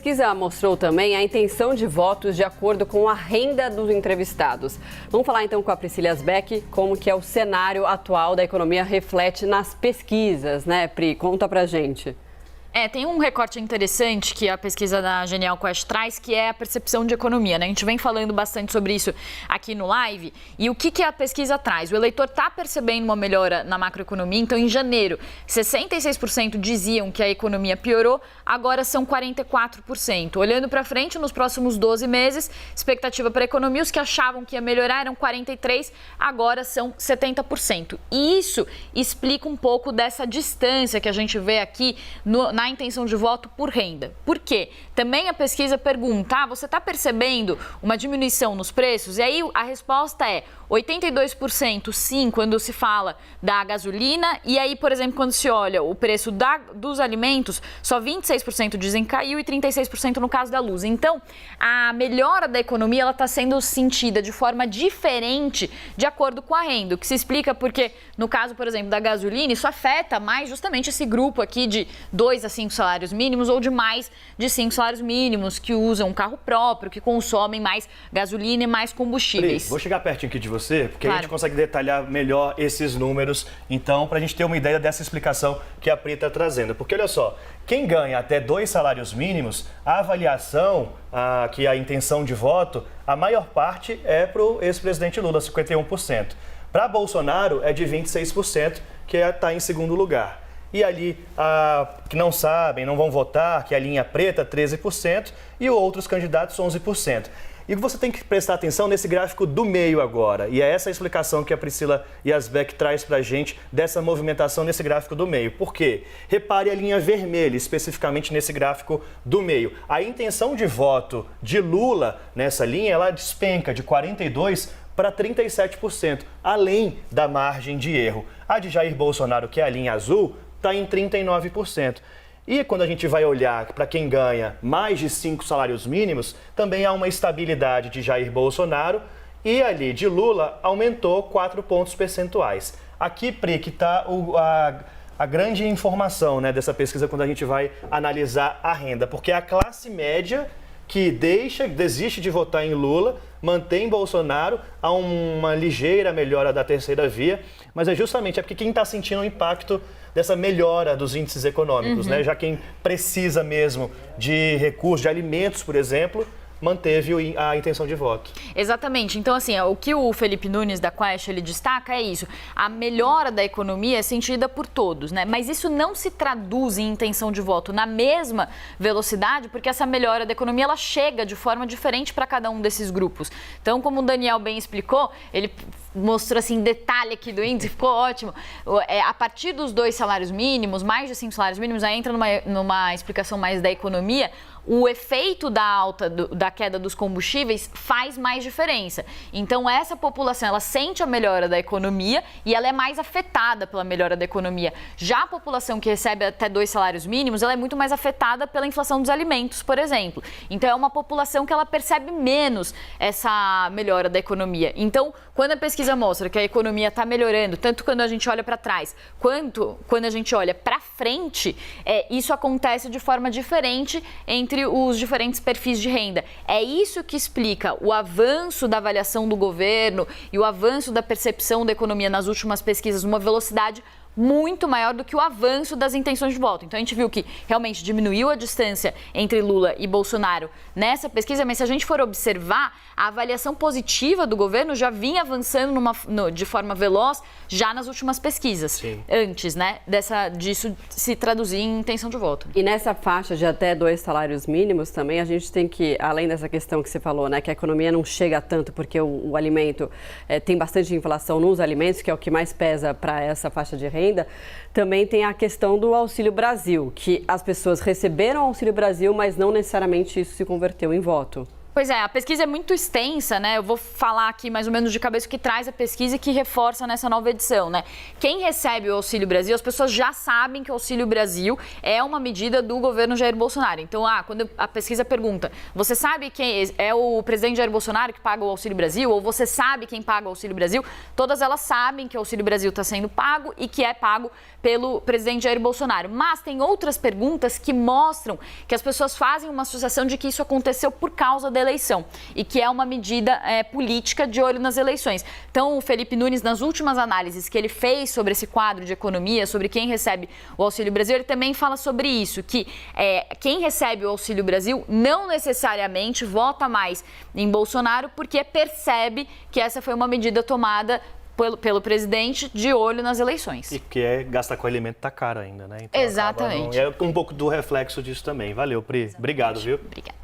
A pesquisa mostrou também a intenção de votos de acordo com a renda dos entrevistados. Vamos falar então com a Priscila Asbeck como que é o cenário atual da economia reflete nas pesquisas, né, Pri? Conta pra gente. Tem um recorte interessante que a pesquisa da Genial Quest traz, que é a percepção de economia, né? A gente vem falando bastante sobre isso aqui no live. E o que a pesquisa traz? O eleitor está percebendo uma melhora na macroeconomia. Então, em janeiro, 66% diziam que a economia piorou, agora são 44%. Olhando para frente, nos próximos 12 meses, expectativa para a economia, os que achavam que ia melhorar eram 43%, agora são 70%. E isso explica um pouco dessa distância que a gente vê aqui na intenção de voto por renda. Por quê? Também a pesquisa pergunta, você está percebendo uma diminuição nos preços? E aí a resposta é 82% sim, quando se fala da gasolina. E aí, por exemplo, quando se olha o preço dos alimentos, só 26% dizem que caiu e 36% no caso da luz. Então, a melhora da economia está sendo sentida de forma diferente de acordo com a renda. O que se explica porque, no caso, por exemplo, da gasolina, isso afeta mais justamente esse grupo aqui de 2 a 5 salários mínimos ou de mais de 5 salários mínimos que usam um carro próprio, que consomem mais gasolina e mais combustíveis. Pri, vou chegar pertinho aqui de você, porque claro, a gente consegue detalhar melhor esses números, então, para a gente ter uma ideia dessa explicação que a Pri está trazendo. Porque, olha só, quem ganha até 2 salários mínimos, a avaliação, que a intenção de voto, a maior parte é para o ex-presidente Lula, 51%. Para Bolsonaro, é de 26%, que está em segundo lugar. E ali, que não sabem, não vão votar, que é a linha preta, 13%, e outros candidatos, 11%. E você tem que prestar atenção nesse gráfico do meio agora. E é essa a explicação que a Priscila Asbeck traz para a gente dessa movimentação nesse gráfico do meio. Por quê? Repare a linha vermelha, especificamente nesse gráfico do meio. A intenção de voto de Lula nessa linha, ela despenca de 42% para 37%, além da margem de erro. A de Jair Bolsonaro, que é a linha azul, está em 39%. E quando a gente vai olhar para quem ganha mais de 5 salários mínimos, também há uma estabilidade de Jair Bolsonaro e ali de Lula aumentou 4 pontos percentuais. Aqui, Pri, que está a grande informação, né, dessa pesquisa quando a gente vai analisar a renda, porque a classe média que desiste de votar em Lula, mantém Bolsonaro, há uma ligeira melhora da terceira via, mas é porque quem está sentindo o impacto dessa melhora dos índices econômicos, né? Já quem precisa mesmo de recursos, de alimentos, por exemplo, manteve a intenção de voto. Exatamente. Então, assim, o que o Felipe Nunes da Quest ele destaca é isso. A melhora da economia é sentida por todos, né? Mas isso não se traduz em intenção de voto na mesma velocidade, porque essa melhora da economia ela chega de forma diferente para cada um desses grupos. Então, como o Daniel bem explicou, ele mostrou assim detalhe aqui do índice, ficou ótimo. A partir dos 2 salários mínimos, mais de 5 salários mínimos, aí entra numa explicação mais da economia. O efeito da queda dos combustíveis faz mais diferença. Então, essa população, ela sente a melhora da economia e ela é mais afetada pela melhora da economia. Já a população que recebe até 2 salários mínimos, ela é muito mais afetada pela inflação dos alimentos, por exemplo. Então, é uma população que ela percebe menos essa melhora da economia. Então, quando a pesquisa mostra que a economia está melhorando, tanto quando a gente olha para trás, quanto quando a gente olha para frente, isso acontece de forma diferente entre os diferentes perfis de renda. É isso que explica o avanço da avaliação do governo e o avanço da percepção da economia nas últimas pesquisas, uma velocidade muito maior do que o avanço das intenções de voto. Então, a gente viu que realmente diminuiu a distância entre Lula e Bolsonaro nessa pesquisa, mas se a gente for observar, a avaliação positiva do governo já vinha avançando de forma veloz já nas últimas pesquisas. Sim. Antes, né, disso se traduzir em intenção de voto. E nessa faixa de até 2 salários mínimos também, a gente tem que, além dessa questão que você falou, né, que a economia não chega tanto porque o alimento tem bastante inflação nos alimentos, que é o que mais pesa para essa faixa de renda, também tem a questão do Auxílio Brasil, que as pessoas receberam o Auxílio Brasil, mas não necessariamente isso se converteu em voto. Pois é, a pesquisa é muito extensa, né? Eu vou falar aqui mais ou menos de cabeça o que traz a pesquisa e que reforça nessa nova edição, né? Quem recebe o Auxílio Brasil, as pessoas já sabem que o Auxílio Brasil é uma medida do governo Jair Bolsonaro. Então, quando a pesquisa pergunta, você sabe quem é o presidente Jair Bolsonaro que paga o Auxílio Brasil? Ou você sabe quem paga o Auxílio Brasil? Todas elas sabem que o Auxílio Brasil está sendo pago e que é pago pelo presidente Jair Bolsonaro. Mas tem outras perguntas que mostram que as pessoas fazem uma associação de que isso aconteceu por causa da eleição e que é uma medida política de olho nas eleições. Então, o Felipe Nunes, nas últimas análises que ele fez sobre esse quadro de economia, sobre quem recebe o Auxílio Brasil, ele também fala sobre isso, que quem recebe o Auxílio Brasil não necessariamente vota mais em Bolsonaro porque percebe que essa foi uma medida tomada pelo presidente de olho nas eleições. E que gastar com alimento tá caro ainda, né? Então, exatamente. É um pouco do reflexo disso também. Valeu, Pri. Obrigado, viu? Obrigada.